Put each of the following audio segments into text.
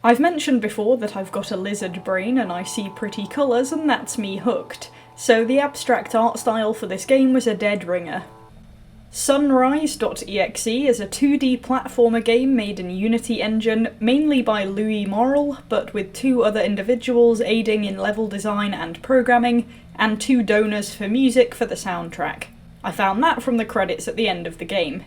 I've mentioned before that I've got a lizard brain and I see pretty colours, and that's me hooked, so the abstract art style for this game was a dead ringer. SUN-RISE.exe is a 2D platformer game made in Unity engine, mainly by Louis Morrell, but with 2 other individuals aiding in level design and programming, and 2 donors for music for the soundtrack. I found that from the credits at the end of the game.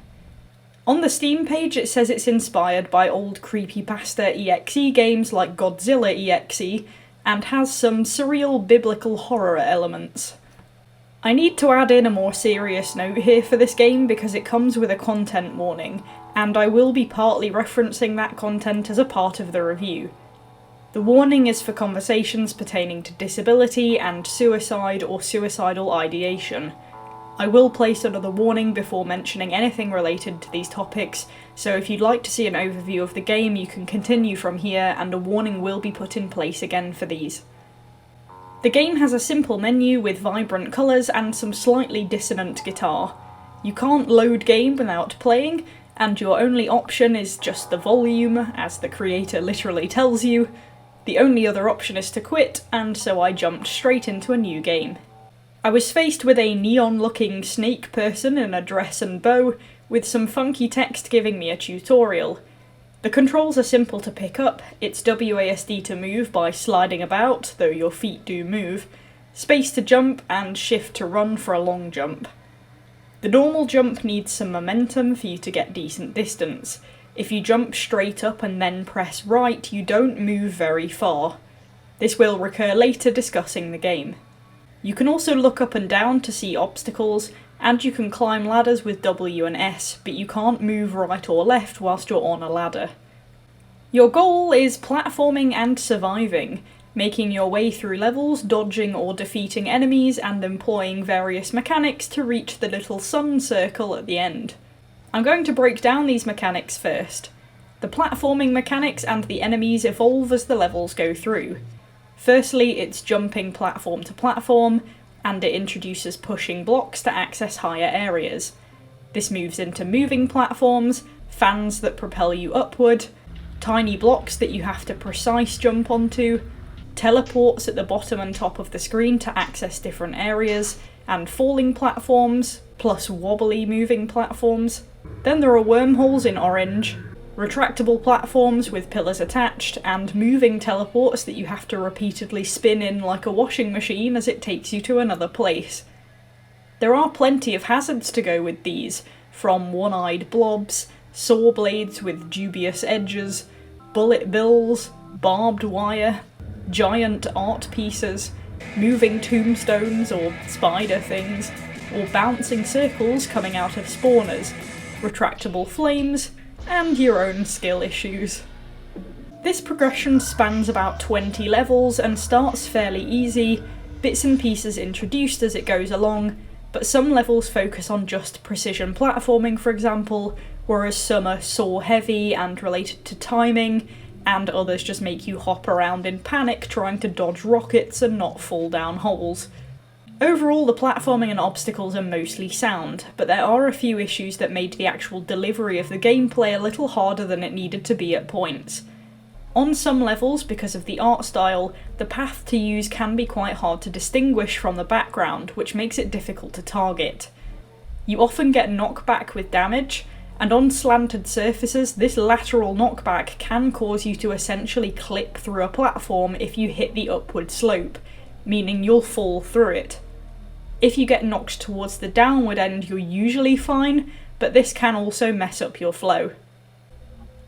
On the Steam page it says it's inspired by old creepypasta.exe games like Godzilla.exe, and has some surreal biblical horror elements. I need to add in a more serious note here for this game because it comes with a content warning, and I will be partly referencing that content as a part of the review. The warning is for conversations pertaining to disability and suicide or suicidal ideation. I will place another warning before mentioning anything related to these topics, so if you'd like to see an overview of the game you can continue from here, and a warning will be put in place again for these. The game has a simple menu with vibrant colours and some slightly dissonant guitar. You can't load game without playing, and your only option is just the volume, as the creator literally tells you. The only other option is to quit, and so I jumped straight into a new game. I was faced with a neon-looking snake person in a dress and bow, with some funky text giving me a tutorial. The controls are simple to pick up. It's WASD to move by sliding about, though your feet do move, space to jump, and shift to run for a long jump. The normal jump needs some momentum for you to get decent distance. If you jump straight up and then press right, you don't move very far. This will recur later discussing the game. You can also look up and down to see obstacles, and you can climb ladders with W and S, but you can't move right or left whilst you're on a ladder. Your goal is platforming and surviving, making your way through levels, dodging or defeating enemies, and employing various mechanics to reach the little sun circle at the end. I'm going to break down these mechanics first. The platforming mechanics and the enemies evolve as the levels go through. Firstly, it's jumping platform to platform, and it introduces pushing blocks to access higher areas. This moves into moving platforms, fans that propel you upward, tiny blocks that you have to precise jump onto, teleports at the bottom and top of the screen to access different areas, and falling platforms, plus wobbly moving platforms. Then there are wormholes in orange, retractable platforms with pillars attached, and moving teleports that you have to repeatedly spin in like a washing machine as it takes you to another place. There are plenty of hazards to go with these, from one-eyed blobs, sawblades with dubious edges, bullet bills, barbed wire, giant art pieces, moving tombstones or spider things, or bouncing circles coming out of spawners, retractable flames, and your own skill issues. This progression spans about 20 levels and starts fairly easy, bits and pieces introduced as it goes along, but some levels focus on just precision platforming, for example, whereas some are saw heavy and related to timing, and others just make you hop around in panic trying to dodge rockets and not fall down holes. Overall, the platforming and obstacles are mostly sound, but there are a few issues that made the actual delivery of the gameplay a little harder than it needed to be at points. On some levels, because of the art style, the path to use can be quite hard to distinguish from the background, which makes it difficult to target. You often get knockback with damage, and on slanted surfaces, this lateral knockback can cause you to essentially clip through a platform if you hit the upward slope, meaning you'll fall through it. If you get knocked towards the downward end, you're usually fine, but this can also mess up your flow.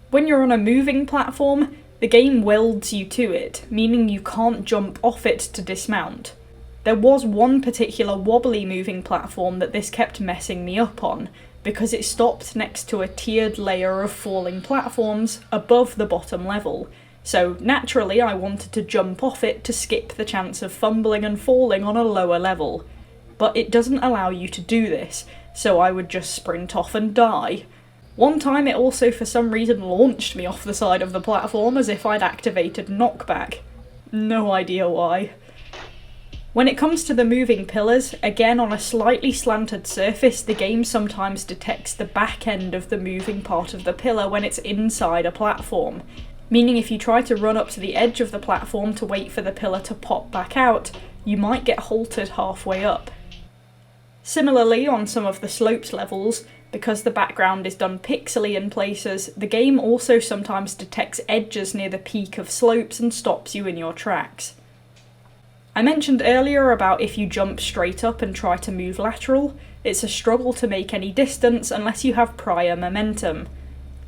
When you're on a moving platform, the game welds you to it, meaning you can't jump off it to dismount. There was one particular wobbly moving platform that this kept messing me up on, because it stopped next to a tiered layer of falling platforms above the bottom level, so naturally I wanted to jump off it to skip the chance of fumbling and falling on a lower level. But it doesn't allow you to do this, so I would just sprint off and die. One time it also for some reason launched me off the side of the platform as if I'd activated knockback. No idea why. When it comes to the moving pillars, again on a slightly slanted surface, the game sometimes detects the back end of the moving part of the pillar when it's inside a platform. meaning if you try to run up to the edge of the platform to wait for the pillar to pop back out, you might get halted halfway up. Similarly, on some of the slopes levels, because the background is done pixely in places, the game also sometimes detects edges near the peak of slopes and stops you in your tracks. I mentioned earlier about if you jump straight up and try to move lateral, it's a struggle to make any distance unless you have prior momentum.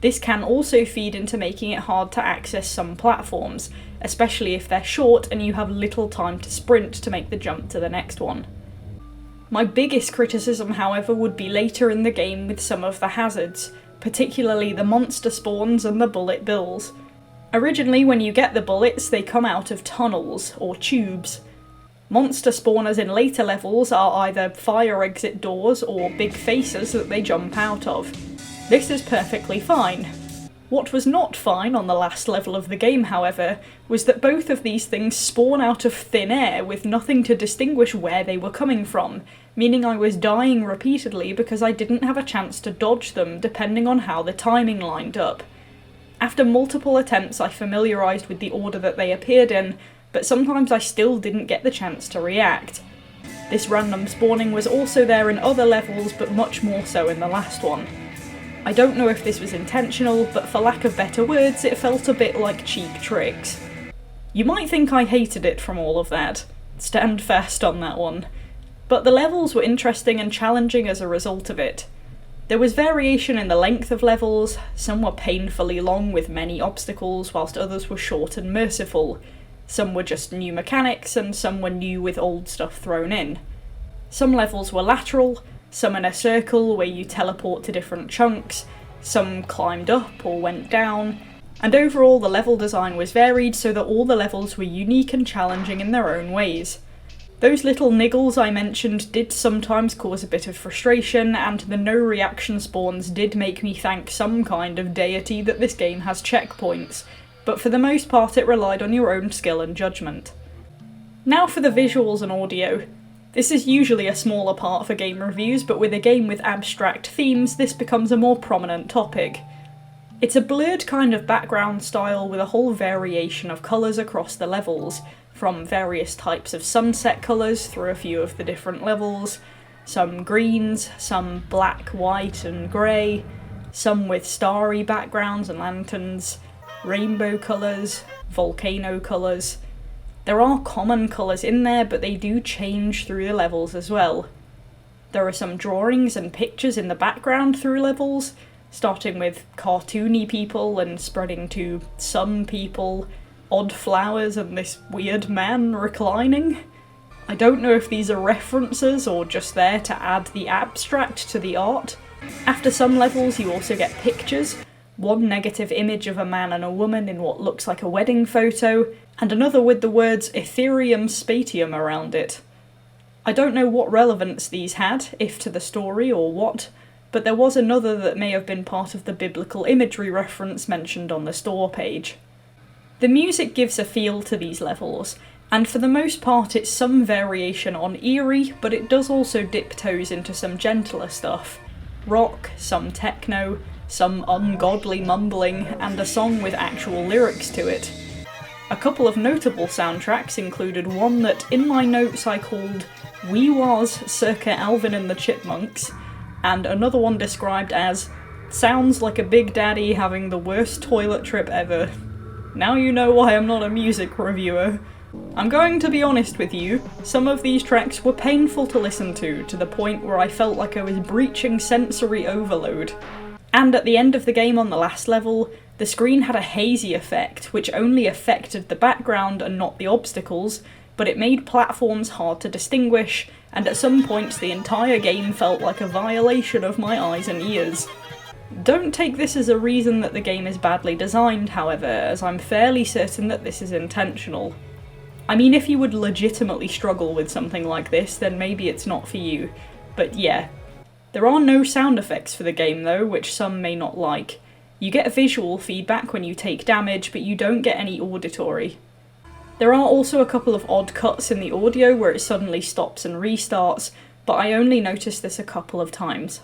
This can also feed into making it hard to access some platforms, especially if they're short and you have little time to sprint to make the jump to the next one. My biggest criticism, however, would be later in the game with some of the hazards, particularly the monster spawns and the bullet bills. Originally, when you get the bullets, they come out of tunnels, or tubes. Monster spawners in later levels are either fire exit doors or big faces that they jump out of. This is perfectly fine. What was not fine on the last level of the game, however, was that both of these things spawn out of thin air with nothing to distinguish where they were coming from, meaning I was dying repeatedly because I didn't have a chance to dodge them depending on how the timing lined up. After multiple attempts I familiarised with the order that they appeared in, but sometimes I still didn't get the chance to react. This random spawning was also there in other levels, but much more so in the last one. I don't know if this was intentional, but for lack of better words, it felt a bit like cheap tricks. You might think I hated it from all of that. Stand fast on that one. But the levels were interesting and challenging as a result of it. There was variation in the length of levels, some were painfully long with many obstacles, whilst others were short and merciful. Some were just new mechanics, and some were new with old stuff thrown in. Some levels were lateral, some in a circle where you teleport to different chunks, some climbed up or went down, and overall the level design was varied so that all the levels were unique and challenging in their own ways. Those little niggles I mentioned did sometimes cause a bit of frustration, and the no reaction spawns did make me thank some kind of deity that this game has checkpoints, but for the most part it relied on your own skill and judgment. Now for the visuals and audio. This is usually a smaller part for game reviews, but with a game with abstract themes, this becomes a more prominent topic. It's a blurred kind of background style with a whole variation of colours across the levels, from various types of sunset colours through a few of the different levels, some greens, some black, white and grey, some with starry backgrounds and lanterns, rainbow colours, volcano colours. There are common colours in there, but they do change through the levels as well. There are some drawings and pictures in the background through levels, starting with cartoony people and spreading to some people, odd flowers and this weird man reclining. I don't know if these are references or just there to add the abstract to the art. After some levels you also get pictures, one negative image of a man and a woman in what looks like a wedding photo, and another with the words Ethereum Spatium around it. I don't know what relevance these had, if to the story or what, but there was another that may have been part of the biblical imagery reference mentioned on the store page. The music gives a feel to these levels, and for the most part it's some variation on eerie, but it does also dip toes into some gentler stuff. Rock, some techno, some ungodly mumbling, and a song with actual lyrics to it. A couple of notable soundtracks included one that in my notes I called We Was circa Alvin and the Chipmunks, and another one described as sounds like a big daddy having the worst toilet trip ever. Now you know why I'm not a music reviewer. I'm going to be honest with you, some of these tracks were painful to listen to the point where I felt like I was breaching sensory overload. And at the end of the game on the last level, the screen had a hazy effect, which only affected the background and not the obstacles, but it made platforms hard to distinguish, and at some points the entire game felt like a violation of my eyes and ears. Don't take this as a reason that the game is badly designed, however, as I'm fairly certain that this is intentional. I mean, if you would legitimately struggle with something like this, then maybe it's not for you, but yeah. There are no sound effects for the game though, which some may not like. You get visual feedback when you take damage, but you don't get any auditory. There are also a couple of odd cuts in the audio where it suddenly stops and restarts, but I only noticed this a couple of times.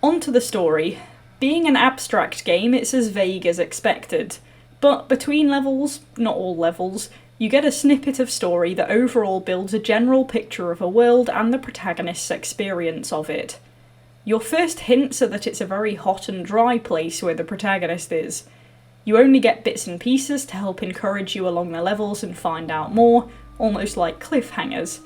On to the story. Being an abstract game, it's as vague as expected. But between levels, not all levels, you get a snippet of story that overall builds a general picture of a world and the protagonist's experience of it. Your first hints are that it's a very hot and dry place where the protagonist is. You only get bits and pieces to help encourage you along the levels and find out more, almost like cliffhangers.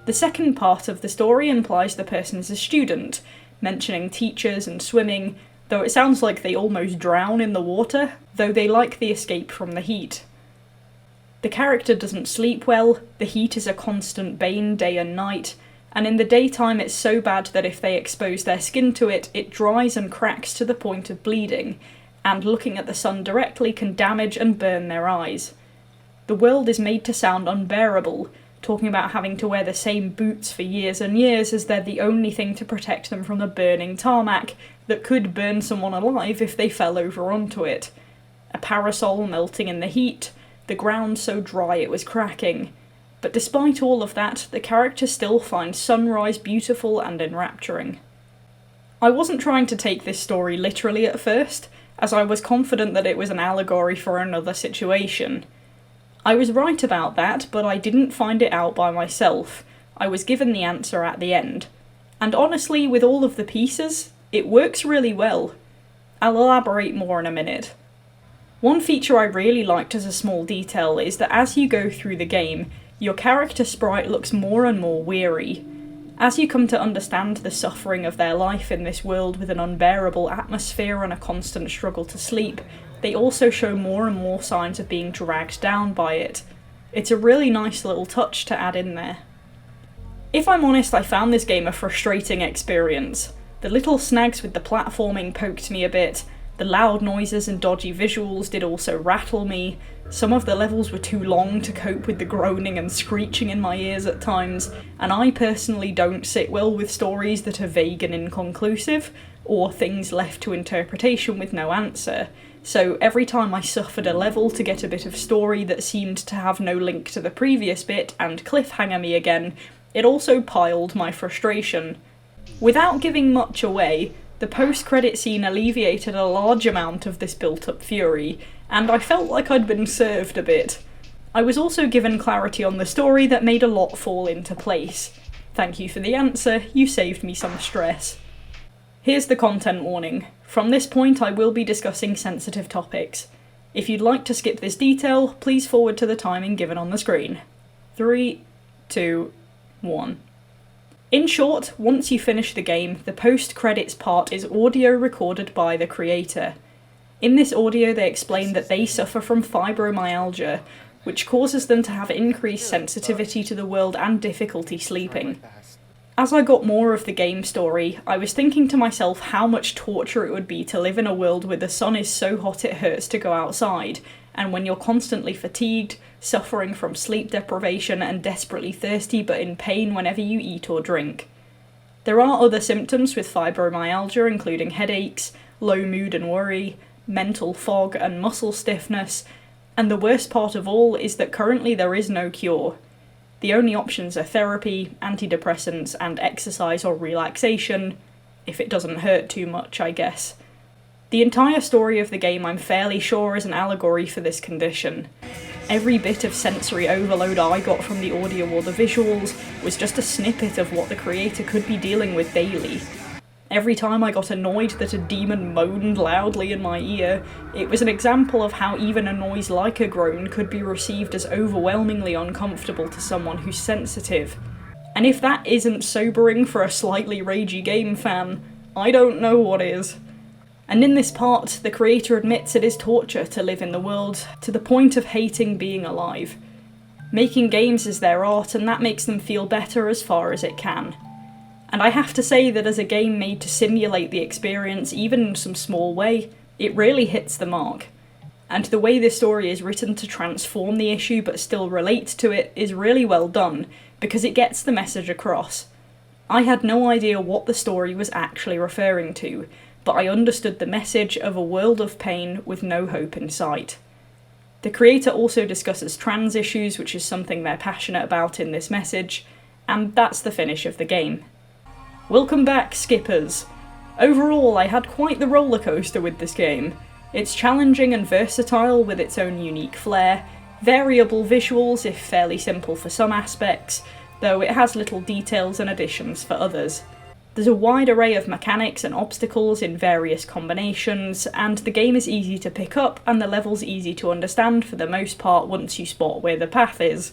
The second part of the story implies the person is a student, mentioning teachers and swimming, though it sounds like they almost drown in the water, though they like the escape from the heat. The character doesn't sleep well, the heat is a constant bane day and night, and in the daytime it's so bad that if they expose their skin to it, it dries and cracks to the point of bleeding, and looking at the sun directly can damage and burn their eyes. The world is made to sound unbearable, talking about having to wear the same boots for years and years as they're the only thing to protect them from the burning tarmac that could burn someone alive if they fell over onto it. A parasol melting in the heat, the ground so dry it was cracking. But despite all of that, the character still finds sunrise beautiful and enrapturing. I wasn't trying to take this story literally at first, as I was confident that it was an allegory for another situation. I was right about that, but I didn't find it out by myself. I was given the answer at the end. And honestly, with all of the pieces, it works really well. I'll elaborate more in a minute. One feature I really liked as a small detail is that as you go through the game, your character sprite looks more and more weary. As you come to understand the suffering of their life in this world with an unbearable atmosphere and a constant struggle to sleep, they also show more and more signs of being dragged down by it. It's a really nice little touch to add in there. If I'm honest, I found this game a frustrating experience. The little snags with the platforming poked me a bit, the loud noises and dodgy visuals did also rattle me, some of the levels were too long to cope with the groaning and screeching in my ears at times, and I personally don't sit well with stories that are vague and inconclusive, or things left to interpretation with no answer. So every time I suffered a level to get a bit of story that seemed to have no link to the previous bit and cliffhanger me again, it also piled my frustration. Without giving much away, the post-credit scene alleviated a large amount of this built-up fury, and I felt like I'd been served a bit. I was also given clarity on the story that made a lot fall into place. Thank you for the answer, you saved me some stress. Here's the content warning. From this point I will be discussing sensitive topics. If you'd like to skip this detail, please forward to the timing given on the screen. 3, 2, 1. In short, once you finish the game, the post-credits part is audio recorded by the creator. In this audio they explain that they suffer from fibromyalgia, which causes them to have increased sensitivity to the world and difficulty sleeping. As I got more of the game story, I was thinking to myself how much torture it would be to live in a world where the sun is so hot it hurts to go outside, and when you're constantly fatigued, suffering from sleep deprivation and desperately thirsty but in pain whenever you eat or drink. There are other symptoms with fibromyalgia, including headaches, low mood and worry, mental fog and muscle stiffness, and the worst part of all is that currently there is no cure. The only options are therapy, antidepressants, and exercise or relaxation, if it doesn't hurt too much, I guess. The entire story of the game I'm fairly sure is an allegory for this condition. Every bit of sensory overload I got from the audio or the visuals was just a snippet of what the creator could be dealing with daily. Every time I got annoyed that a demon moaned loudly in my ear, it was an example of how even a noise like a groan could be received as overwhelmingly uncomfortable to someone who's sensitive. And if that isn't sobering for a slightly ragey game fan, I don't know what is. And in this part, the creator admits it is torture to live in the world, to the point of hating being alive. Making games is their art, and that makes them feel better as far as it can. And I have to say that as a game made to simulate the experience, even in some small way, it really hits the mark. And the way this story is written to transform the issue but still relate to it is really well done, because it gets the message across. I had no idea what the story was actually referring to, but I understood the message of a world of pain with no hope in sight. The creator also discusses trans issues, which is something they're passionate about in this message, and that's the finish of the game. Welcome back, skippers! Overall, I had quite the rollercoaster with this game. It's challenging and versatile with its own unique flair, variable visuals if fairly simple for some aspects, though it has little details and additions for others. There's a wide array of mechanics and obstacles in various combinations, and the game is easy to pick up and the levels easy to understand for the most part once you spot where the path is.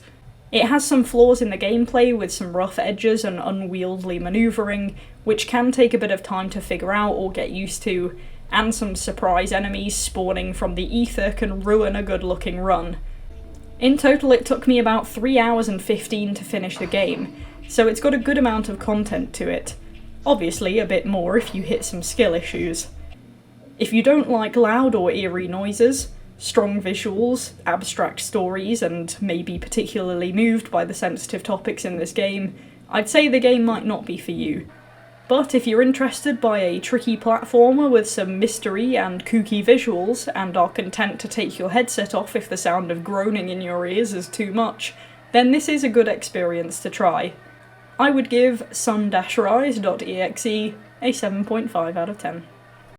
It has some flaws in the gameplay with some rough edges and unwieldy manoeuvring, which can take a bit of time to figure out or get used to, and some surprise enemies spawning from the ether can ruin a good looking run. In total it took me about 3 hours and 15 to finish the game, so it's got a good amount of content to it. Obviously a bit more if you hit some skill issues. If you don't like loud or eerie noises, strong visuals, abstract stories, and may be particularly moved by the sensitive topics in this game, I'd say the game might not be for you. But if you're interested by a tricky platformer with some mystery and kooky visuals, and are content to take your headset off if the sound of groaning in your ears is too much, then this is a good experience to try. I would give SUN-RISE.exe a 7.5 out of 10.